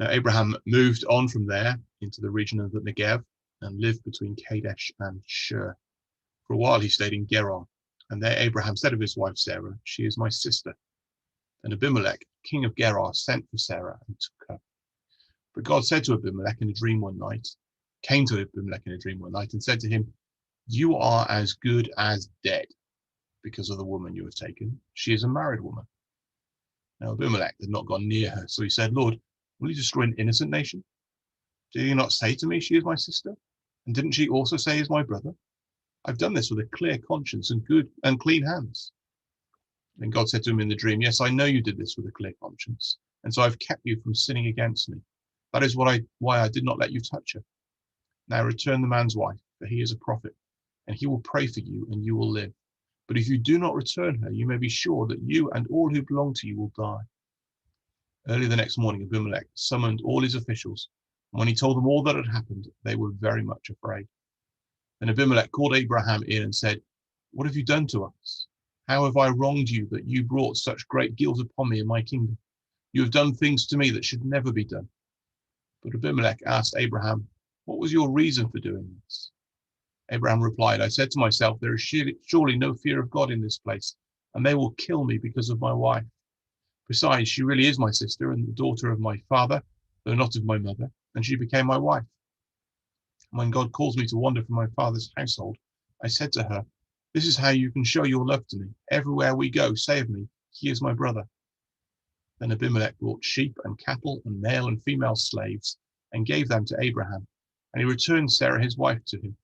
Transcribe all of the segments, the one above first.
Now Abraham moved on from there into the region of the Negev and lived between Kadesh and Shur. For a while he stayed in Gerar, and there Abraham said of his wife Sarah, "She is my sister." And Abimelech, king of Gerar, sent for Sarah and took her. But God said to Abimelech in a dream one night, came to Abimelech in a dream one night and said to him, "You are as good as dead because of the woman you have taken. She is a married woman." Now Abimelech had not gone near her, so he said, "Lord, will you destroy an innocent nation? Did you not say to me, she is my sister? And didn't she also say, is my brother? I've done this with a clear conscience and good and clean hands." Then God said to him in the dream, "Yes, I know you did this with a clear conscience, and so I've kept you from sinning against me. That is why I did not let you touch her. Now return the man's wife, for he is a prophet, and he will pray for you, and you will live. But if you do not return her, you may be sure that you and all who belong to you will die." Early the next morning, Abimelech summoned all his officials, and when he told them all that had happened, they were very much afraid. Then Abimelech called Abraham in and said, "What have you done to us? How have I wronged you that you brought such great guilt upon me and my kingdom? You have done things to me that should never be done." But Abimelech asked Abraham, "What was your reason for doing this?" Abraham replied, "I said to myself, there is surely no fear of God in this place, and they will kill me because of my wife. Besides, she really is my sister and the daughter of my father, though not of my mother, and she became my wife. When God calls me to wander from my father's household, I said to her, this is how you can show your love to me. Everywhere we go, say of me, he is my brother." Then Abimelech brought sheep and cattle and male and female slaves and gave them to Abraham, and he returned Sarah his wife to him.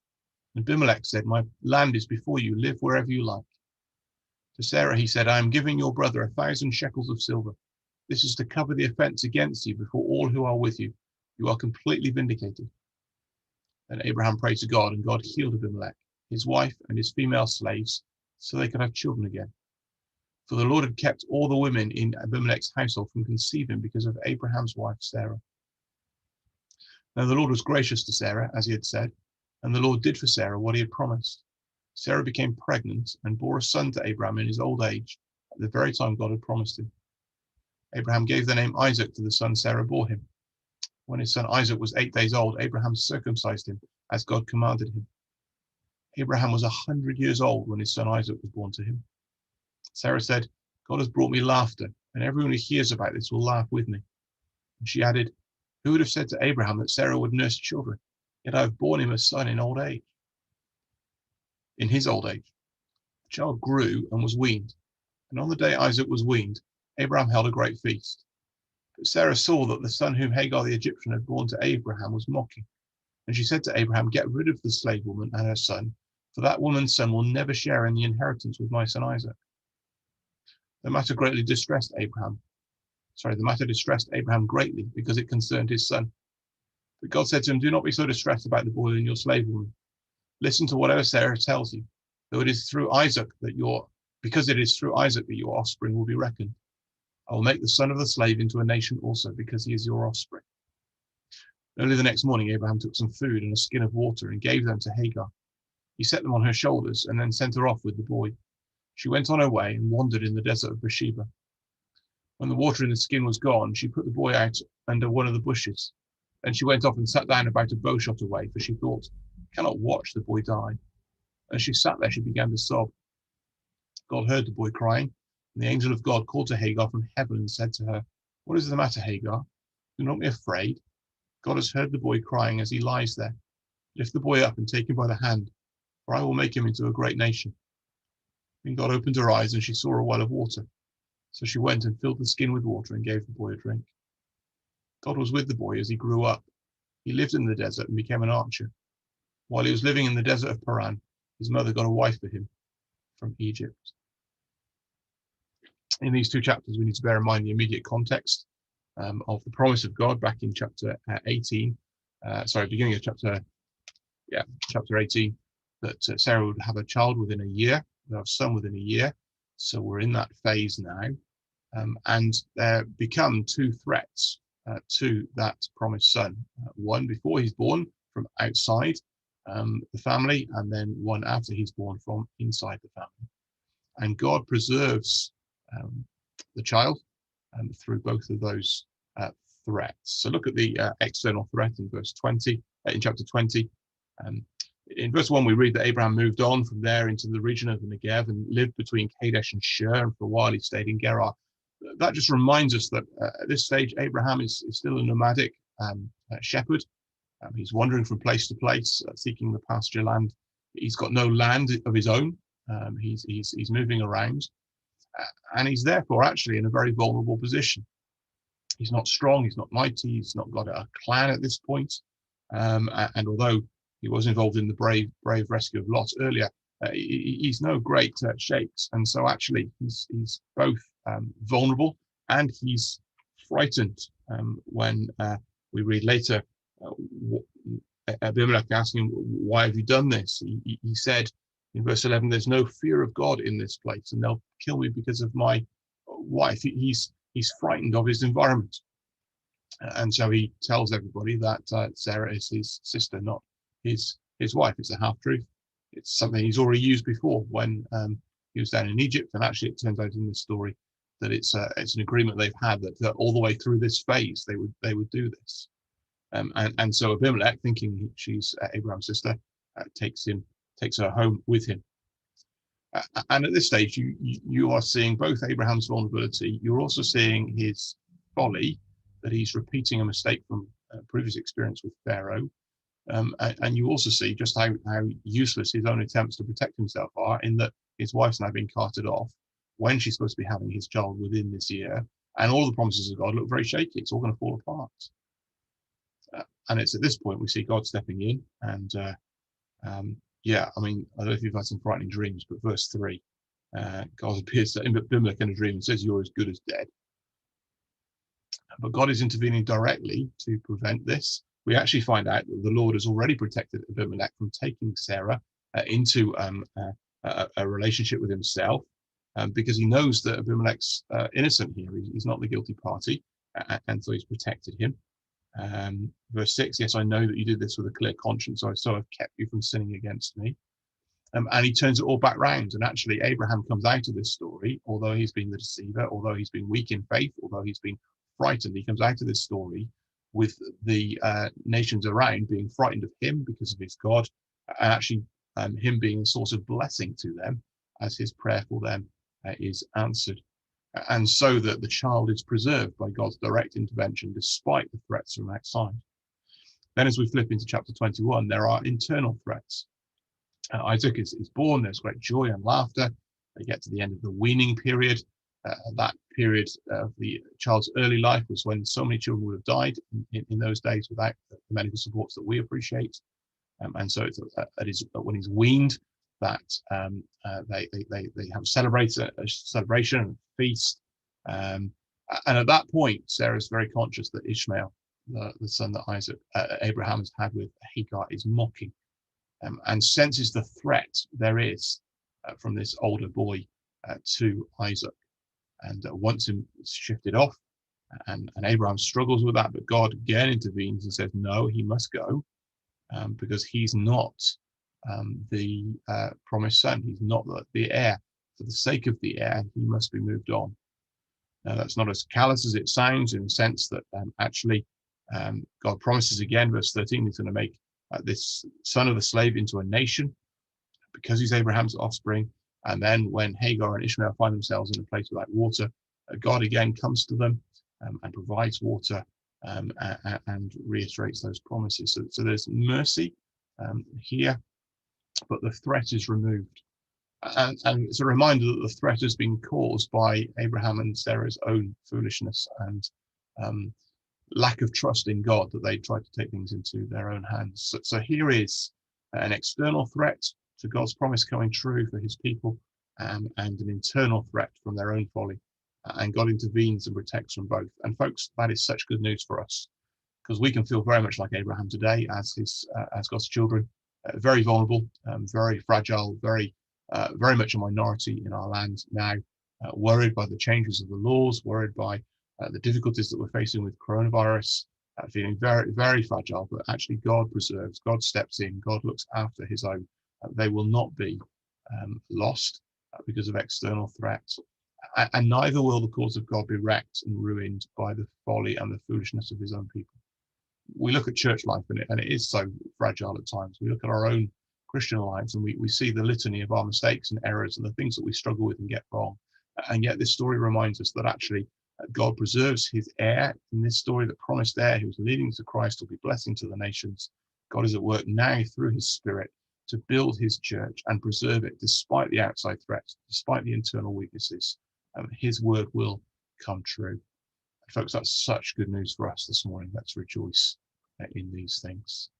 And Abimelech said, "My land is before you, live wherever you like." To Sarah he said, "I am giving your brother 1,000 shekels of silver. This is to cover the offense against you before all who are with you. You are completely vindicated." Then Abraham prayed to God, and God healed Abimelech, his wife, and his female slaves, so they could have children again. For the Lord had kept all the women in Abimelech's household from conceiving because of Abraham's wife Sarah. Now the Lord was gracious to Sarah, as he had said, and the Lord did for Sarah what he had promised. Sarah became pregnant and bore a son to Abraham in his old age, at the very time God had promised him. Abraham gave the name Isaac to the son Sarah bore him. When his son Isaac was 8 days old, Abraham circumcised him, as God commanded him. Abraham was 100 years old when his son Isaac was born to him. Sarah said, "God has brought me laughter, and everyone who hears about this will laugh with me." And she added, "Who would have said to Abraham that Sarah would nurse children? Yet I have borne him a son in old age." In his old age, the child grew and was weaned. And on the day Isaac was weaned, Abraham held a great feast. But Sarah saw that the son whom Hagar the Egyptian had borne to Abraham was mocking. And she said to Abraham, "Get rid of the slave woman and her son, for that woman's son will never share in the inheritance with my son Isaac." The matter distressed Abraham greatly because it concerned his son. But God said to him, "Do not be so distressed about the boy and your slave woman. Listen to whatever Sarah tells you, though it is through Isaac because it is through Isaac that your offspring will be reckoned. I will make the son of the slave into a nation also, because he is your offspring." Early the next morning, Abraham took some food and a skin of water and gave them to Hagar. He set them on her shoulders and then sent her off with the boy. She went on her way and wandered in the desert of Beersheba. When the water in the skin was gone, she put the boy out under one of the bushes. Then she went off and sat down about a bow shot away, for she thought, "I cannot watch the boy die." As she sat there, she began to sob. God heard the boy crying, and the angel of God called to Hagar from heaven and said to her, "What is the matter, Hagar? Do not be afraid. God has heard the boy crying as he lies there. Lift the boy up and take him by the hand, for I will make him into a great nation." Then God opened her eyes, and she saw a well of water. So she went and filled the skin with water and gave the boy a drink. God was with the boy as he grew up. He lived in the desert and became an archer. While he was living in the desert of Paran, his mother got a wife for him from Egypt. In these two chapters, we need to bear in mind the immediate context of the promise of God back in chapter 18. Beginning of chapter 18, that Sarah would have a child within a year, have a son within a year. So we're in that phase now. And there become two threats to that promised son. One before he's born from outside the family, and then one after he's born from inside the family. And God preserves the child through both of those threats. So look at the external threat in verse 20, in chapter 20. In verse 1, we read that Abraham moved on from there into the region of the Negev and lived between Kadesh and Shur, and for a while he stayed in Gerar. That just reminds us that at this stage, Abraham is still a nomadic shepherd. He's wandering from place to place, seeking the pasture land. He's got no land of his own. He's moving around, and he's therefore actually in a very vulnerable position. He's not strong, he's not mighty, he's not got a clan at this point. And although he was involved in the brave rescue of Lot earlier, he's no great shakes. And so actually he's both vulnerable and he's frightened when we read later Abimelech asking him, why have you done this? He said in verse 11, there's no fear of God in this place and they'll kill me because of my wife. He's frightened of his environment. And so he tells everybody that Sarah is his sister, not his wife. It's a half-truth. It's something he's already used before when he was down in Egypt. And actually, it turns out in this story that it's an agreement they've had that all the way through this phase they would do this. And so Abimelech, thinking she's Abraham's sister, takes her home with him. And at this stage, you are seeing both Abraham's vulnerability. You're also seeing his folly, that he's repeating a mistake from previous experience with Pharaoh. And you also see just how useless his own attempts to protect himself are, in that his wife's now been carted off when she's supposed to be having his child within this year. And all the promises of God look very shaky. It's all going to fall apart. And it's at this point we see God stepping in. And yeah, I mean, I don't know if you've had some frightening dreams, but verse 3, God appears to Abimelech in a dream and says, you're as good as dead. But God is intervening directly to prevent this. We actually find out that the Lord has already protected Abimelech from taking Sarah into a relationship with himself, because he knows that Abimelech's innocent here. He's not the guilty party, and so he's protected him. Verse 6, yes, I know that you did this with a clear conscience, so I've kept you from sinning against me. And he turns it all back round. And actually, Abraham comes out of this story, although he's been the deceiver, although he's been weak in faith, although he's been frightened, he comes out of this story with the nations around being frightened of him because of his God, and actually him being a source of blessing to them as his prayer for them is answered. And so that the child is preserved by God's direct intervention despite the threats from outside. Then as we flip into chapter 21, there are internal threats. Isaac is born, there's great joy and laughter. They get to the end of the weaning period. That period of the child's early life was when so many children would have died in those days without the medical supports that we appreciate. And so it's when he's weaned that they have a celebration and a feast. And at that point, Sarah's very conscious that Ishmael, the son that Abraham has had with Hagar, is mocking, and senses the threat there is from this older boy to Isaac. And wants him shifted off, and Abraham struggles with that, but God again intervenes and says, no, he must go, because he's not the promised son. He's not the heir. For the sake of the heir, he must be moved on. Now, that's not as callous as it sounds, in the sense that actually God promises again, verse 13, he's going to make this son of the slave into a nation because he's Abraham's offspring. And then when Hagar and Ishmael find themselves in a place without water, God again comes to them and provides water and reiterates those promises. So there's mercy here, but the threat is removed. And it's a reminder that the threat has been caused by Abraham and Sarah's own foolishness and lack of trust in God, that they tried to take things into their own hands. So here is an external threat to God's promise coming true for his people, and an internal threat from their own folly. And God intervenes and protects from both. And folks, that is such good news for us, because we can feel very much like Abraham today as God's children, very vulnerable, very fragile, very much a minority in our land now, worried by the changes of the laws, worried by the difficulties that we're facing with coronavirus, feeling very, very fragile, but actually God preserves, God steps in, God looks after his own. They will not be lost because of external threats. And neither will the cause of God be wrecked and ruined by the folly and the foolishness of his own people. We look at church life and it is so fragile at times. We look at our own Christian lives and we see the litany of our mistakes and errors and the things that we struggle with and get wrong. And yet this story reminds us that actually God preserves his heir in this story, the promised heir who's leading to Christ will be blessing to the nations. God is at work now through his Spirit to build his church and preserve it despite the outside threats, despite the internal weaknesses. His word will come true. Folks, that's such good news for us this morning. Let's rejoice in these things.